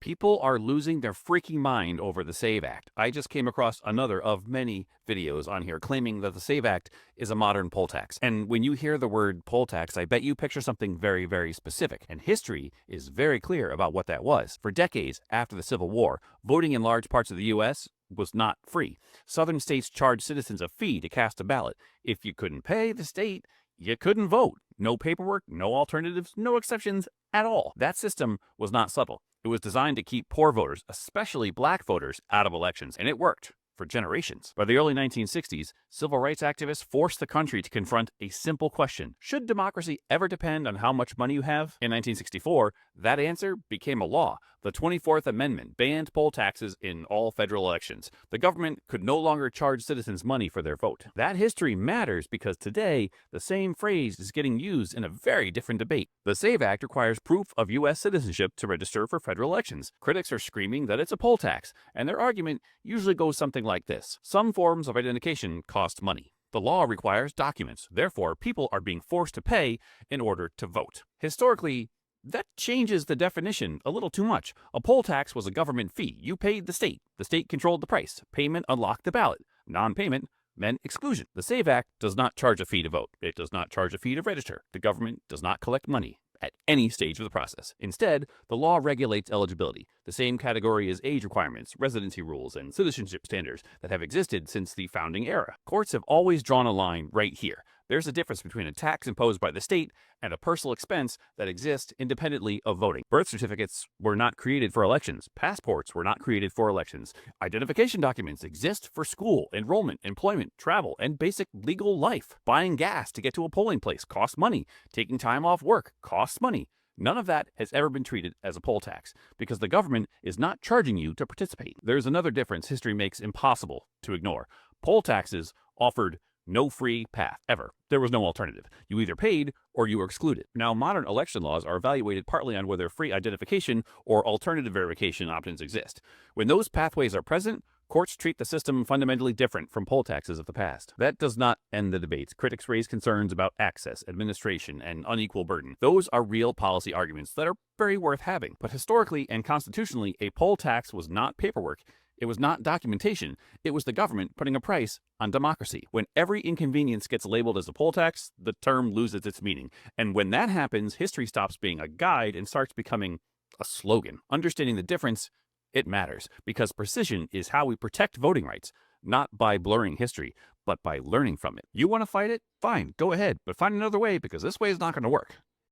People are losing their freaking mind over the SAVE Act. I just came across another of many videos on here claiming that the SAVE Act is a modern poll tax. And when you hear the word poll tax, I bet you picture something very, very specific. And history is very clear about what that was. For decades after the Civil War, voting in large parts of the U.S. was not free. Southern states charged citizens a fee to cast a ballot. If you couldn't pay the state, you couldn't vote. No paperwork, no alternatives, no exceptions at all. That system was not subtle. It was designed to keep poor voters, especially black voters, out of elections, and it worked for generations. By the early 1960s, civil rights activists forced the country to confront a simple question: should democracy ever depend on how much money you have? In 1964, that answer became a law. The 24th Amendment banned poll taxes in all federal elections. The government could no longer charge citizens money for their vote. That history matters because today, the same phrase is getting used in a very different debate. The SAVE Act requires proof of U.S. citizenship to register for federal elections. Critics are screaming that it's a poll tax, and their argument usually goes something like this: some forms of identification cost money. The law requires documents. Therefore, people are being forced to pay in order to vote. Historically, that changes the definition a little too much. A poll tax was a government fee. You paid the state. The state controlled the price. Payment unlocked the ballot. Non-payment meant exclusion. The SAVE Act does not charge a fee to vote. It does not charge a fee to register. The government does not collect money at any stage of the process. Instead, the law regulates eligibility, the same category as age requirements, residency rules, and citizenship standards that have existed since the founding era. Courts have always drawn a line right here. There's a difference between a tax imposed by the state and a personal expense that exists independently of voting. Birth certificates were not created for elections. Passports were not created for elections. Identification documents exist for school, enrollment, employment, travel, and basic legal life. Buying gas to get to a polling place costs money. Taking time off work costs money. None of that has ever been treated as a poll tax because the government is not charging you to participate. There's another difference history makes impossible to ignore. Poll taxes offered no free path, ever. There was no alternative. You either paid or you were excluded. Now, modern election laws are evaluated partly on whether free identification or alternative verification options exist. When those pathways are present, courts treat the system fundamentally different from poll taxes of the past. That does not end the debates. Critics raise concerns about access, administration, and unequal burden. Those are real policy arguments that are very worth having. But historically and constitutionally, a poll tax was not paperwork. It was not documentation. It was the government putting a price on democracy. When every inconvenience gets labeled as a poll tax, the term loses its meaning. And when that happens, history stops being a guide and starts becoming a slogan. Understanding the difference, it matters, because precision is how we protect voting rights, not by blurring history, but by learning from it. You want to fight it? Fine, go ahead, but find another way, because this way is not going to work.